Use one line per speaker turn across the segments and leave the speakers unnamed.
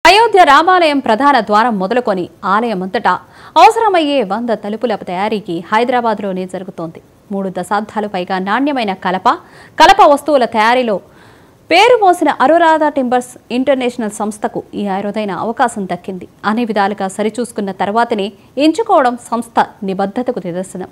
అయోధ్య రామాలయం ప్రధాన ద్వారం మొదలుకొని ఆలయమంతటా అవసరమయ్యే 100 తలుపుల తయారీకి హైదరాబాద్లోనే జరుగుతోంది. 3 దశాబ్దాలు పైగా నాణ్యమైన కలప వస్తువుల తయారీలో పేరు మోసిన అనురాధ టింబర్స్ ఇంటర్నేషనల్ సంస్థకు ఈ అరుదైన అవకాశం దక్కింది. అన్ని విధాలుగా సరిచూసుకున్న తర్వాతనే ఎంచుకోవడం సంస్థ నిబద్ధతకు నిదర్శనం.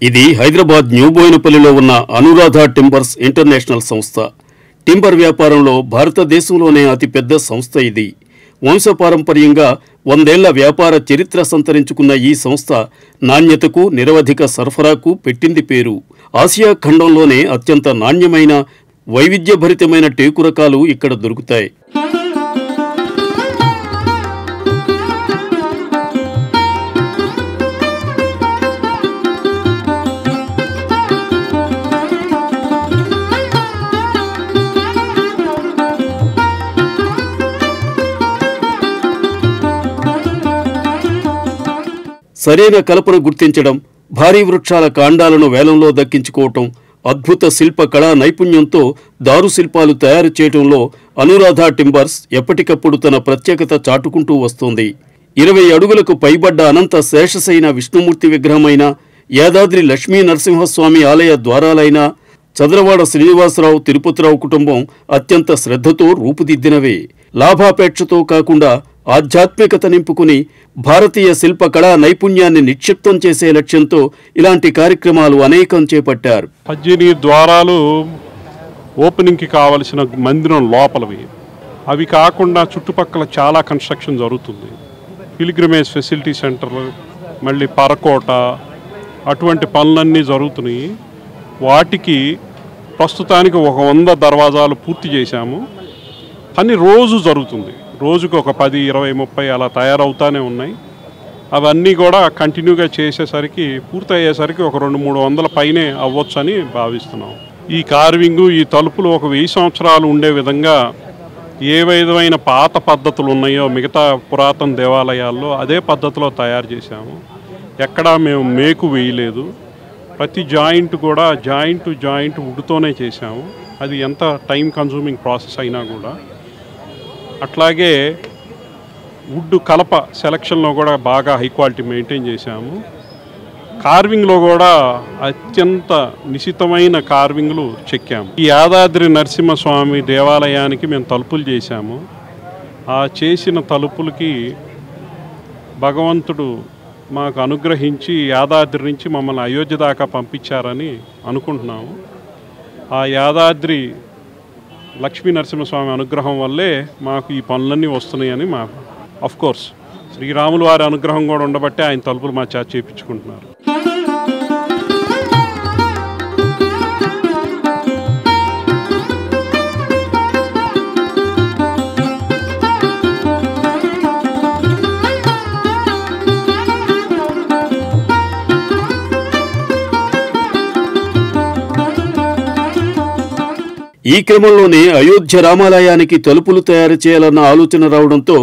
ఇది హైదరాబాద్ న్యూ బోయినపల్లిలో ఉన్న అనురాధ టింబర్స్ ఇంటర్నేషనల్ సంస్థ. టింబర్ వ్యాపారంలో భారతదేశంలోనే అతిపెద్ద సంస్థ ఇది. వంశపారంపర్యంగా 100 ఏళ్ల వ్యాపార చరిత్ర సంతరించుకున్న ఈ సంస్థ నాణ్యతకు, నిరవధిక సరఫరాకు పెట్టింది పేరు. ఆసియా ఖండంలోనే అత్యంత నాణ్యమైన, వైవిధ్యభరితమైన టేకు రకాలు ఇక్కడ దొరుకుతాయి. సరైన కలపను గుర్తించడం, భారీ వృక్షాల కాండాలను వేలంలో దక్కించుకోవటం, అద్భుత శిల్ప కళా నైపుణ్యంతో దారు శిల్పాలు తయారు చేయడంలో అనురాధ టింబర్స్ ఎప్పటికప్పుడు తన ప్రత్యేకత చాటుకుంటూ వస్తోంది. 20 అడుగులకు పైబడ్డ అనంత శేషశయన విష్ణుమూర్తి విగ్రహమైన, యాదాద్రి లక్ష్మీ నరసింహస్వామి ఆలయ ద్వారాలైన, చంద్రవాడ శ్రీనివాసరావు తిరుపతిరావు కుటుంబం అత్యంత శ్రద్ధతో రూపుదిద్దినవే. లాభాపేక్షతో కాకుండా ఆధ్యాత్మికత నింపుకుని భారతీయ శిల్పకళా నైపుణ్యాన్ని నిక్షిప్తం చేసే లక్ష్యంతో ఇలాంటి కార్యక్రమాలు అనేకం చేపట్టారు.
18 ద్వారాలు ఓపెనింగ్కి కావలసిన మందిరం లోపలవి. అవి కాకుండా చుట్టుపక్కల చాలా కన్స్ట్రక్షన్ జరుగుతుంది. పిల్గ్రిమేజ్ ఫెసిలిటీ సెంటర్లు, మళ్ళీ పరకోట, అటువంటి పనులన్నీ జరుగుతున్నాయి. వాటికి ప్రస్తుతానికి ఒక 100 దర్వాజాలు పూర్తి చేశాము. పని రోజు జరుగుతుంది. రోజుకు ఒక 10, 20, 30 అలా తయారవుతానే ఉన్నాయి. అవన్నీ కూడా కంటిన్యూగా చేసేసరికి, పూర్తయ్యేసరికి ఒక 200-300 పైనే అవ్వచ్చు అని భావిస్తున్నాం. ఈ కార్వింగు, ఈ తలుపులు ఒక 1000 సంవత్సరాలు ఉండే విధంగా ఏ విధమైన పాత పద్ధతులు ఉన్నాయో మిగతా పురాతన దేవాలయాల్లో అదే పద్ధతిలో తయారు చేశాము. ఎక్కడా మేము మేకు వేయలేదు. ప్రతి జాయింట్ కూడా జాయింట్ వుడ్తోనే చేశాము. అది ఎంత టైం కన్సూమింగ్ ప్రాసెస్ అయినా కూడా. అట్లాగే వుడ్ కలప సెలక్షన్లో కూడా బాగా హై క్వాలిటీ మెయింటైన్ చేశాము. కార్వింగ్లో కూడా అత్యంత నిశితమైన కార్వింగ్లు చెక్కాము. ఈ యాదాద్రి నరసింహస్వామి దేవాలయానికి మేము తలుపులు చేశాము. ఆ చేసిన తలుపులకి భగవంతుడు మాకు అనుగ్రహించి యాదాద్రి నుంచి మమ్మల్ని అయోధ్య దాకా పంపించారని అనుకుంటున్నాము. ఆ యాదాద్రి లక్ష్మీ నరసింహస్వామి అనుగ్రహం వల్లే మాకు ఈ పనులన్నీ వస్తున్నాయని కోర్స్ శ్రీరాములు వారి అనుగ్రహం కూడా ఉండబట్టే ఆయన తలుపులు మా చేత చేయించుకుంటున్నారు.
ఈ క్రమంలోనే అయోధ్య రామాలయానికి తలుపులు తయారు చేయాలన్న ఆలోచన రావడంతో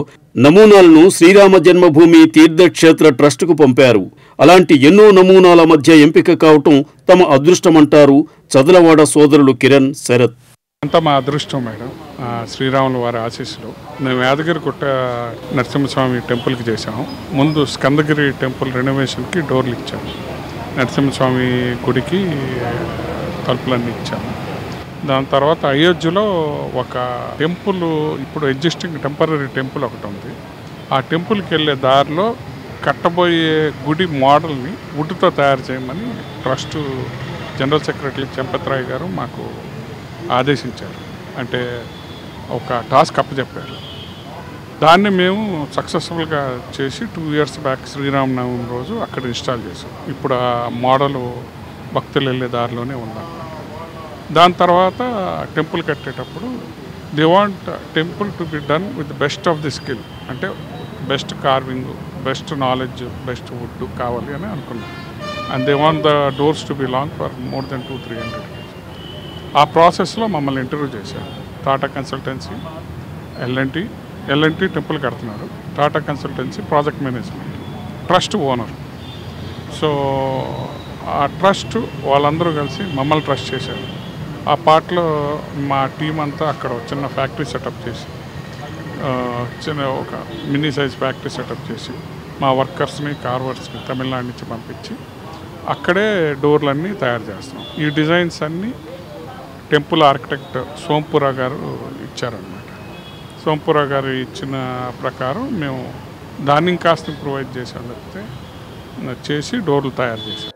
నమూనాలను శ్రీరామ జన్మభూమి తీర్థక్షేత్ర ట్రస్టుకు పంపారు. అలాంటి ఎన్నో నమూనాల మధ్య ఎంపిక కావటం తమ అదృష్టమంటారు చదలవాడ సోదరులు కిరణ్, శరత్.
అంతా మా అదృష్టం మేడం. శ్రీరాముల వారి ఆశీస్సులు. మేము యాదగిరి గుట్ట నరసింహస్వామి టెంపుల్కి చేసాము. ముందు స్కందగిరి టెంపుల్ రెనోవేషన్కి డోర్లు ఇచ్చాము. నరసింహస్వామి గుడికి తలుపులన్నీ ఇచ్చాము. దాని తర్వాత అయోధ్యలో ఒక టెంపుల్, ఇప్పుడు ఎగ్జిస్టింగ్ టెంపరీ టెంపుల్ ఒకటి ఉంది. ఆ టెంపుల్కి వెళ్ళే దారిలో కట్టబోయే గుడి మోడల్ని వుడ్తో తయారు చేయమని ట్రస్ట్ జనరల్ సెక్రటరీ చెంపత్రాయ్ గారు మాకు ఆదేశించారు. అంటే ఒక టాస్క్ అప్పచెప్పారు. దాన్ని మేము సక్సెస్ఫుల్గా చేసి 2 years బ్యాక్ శ్రీరామనవమి రోజు అక్కడ ఇన్స్టాల్ చేసాం. ఇప్పుడు ఆ మోడల్ భక్తులు వెళ్ళే దారిలోనే ఉందన్నమాట. దాని తర్వాత టెంపుల్ కట్టేటప్పుడు they want temple to be done with best of the skill, అంటే best carving, best knowledge, best wood కావాలి అని అనుకున్నాం. And they want the doors to be long for more than 200-300 years. ఆ ప్రాసెస్లో మమ్మల్ని ఇంటర్వ్యూ చేశారు. Tata consultancy, L&T temple కడుతున్నారు, Tata consultancy project management, trust owner. So ఆ ట్రస్ట్ వాళ్ళందరూ కలిసి మమ్మల్ని ట్రస్ట్ చేశారు. ఆ పార్ట్లో మా టీం అంతా అక్కడ చిన్న ఫ్యాక్టరీ సెటప్ చేసి, చిన్న ఒక మినీ సైజ్ ఫ్యాక్టరీ సెటప్ చేసి మా వర్కర్స్ని, కార్వర్స్ని తమిళనాడు నుంచి పంపించి అక్కడే డోర్లన్నీ తయారు చేస్తాం. ఈ డిజైన్స్ అన్నీ టెంపుల్ ఆర్కిటెక్ట్ సోంపురా గారు ఇచ్చారనమాట. సోంపురా గారు ఇచ్చిన ప్రకారం మేము దాన్ని కాస్త ప్రొవైడ్ చేసాం, లేకపోతే చేసి డోర్లు తయారు చేసాం.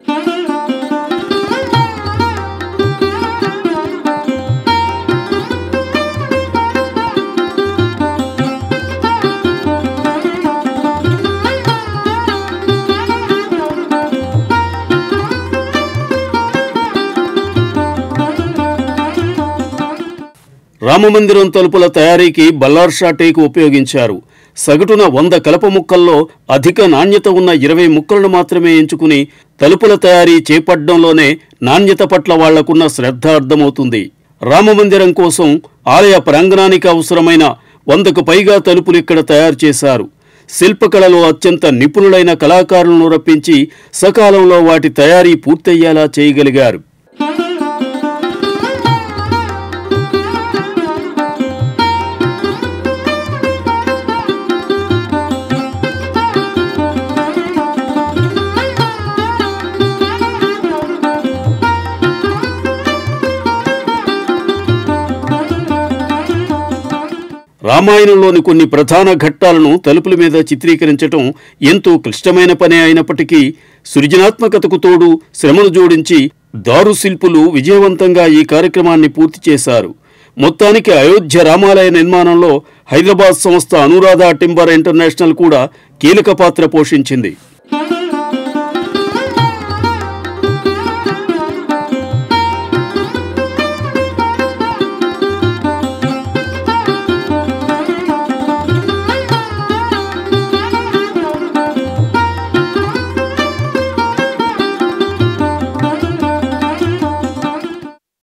రామమందిరం తలుపుల తయారీకి బల్లార్షా టేకు ఉపయోగించారు. సగటున 100 కలప ముక్కల్లో అధిక నాణ్యత ఉన్న 20 ముక్కలను మాత్రమే ఎంచుకుని తలుపుల తయారీ చేపట్టడంలోనే నాణ్యత పట్ల వాళ్లకున్న శ్రద్ధ అర్థమవుతుంది. రామమందిరం కోసం ఆలయ ప్రాంగణానికి అవసరమైన 100కు పైగా తలుపులు ఇక్కడ తయారు చేశారు. శిల్పకళలో అత్యంత నిపుణులైన కళాకారులను రప్పించి సకాలంలో వాటి తయారీ పూర్తయ్యేలా చేయగలిగారు. రామాయణంలోని కొన్ని ప్రధాన ఘట్టాలను తలుపుల మీద చిత్రీకరించటం ఎంతో క్లిష్టమైన పనే అయినప్పటికీ సృజనాత్మకతకు తోడు శ్రమను జోడించి దారు శిల్పులు విజయవంతంగా ఈ కార్యక్రమాన్ని పూర్తి చేశారు. మొత్తానికి అయోధ్య రామాలయ నిర్మాణంలో హైదరాబాద్ సంస్థ అనురాధ టింబర్ ఇంటర్నేషనల్ కూడా కీలక పాత్ర పోషించింది.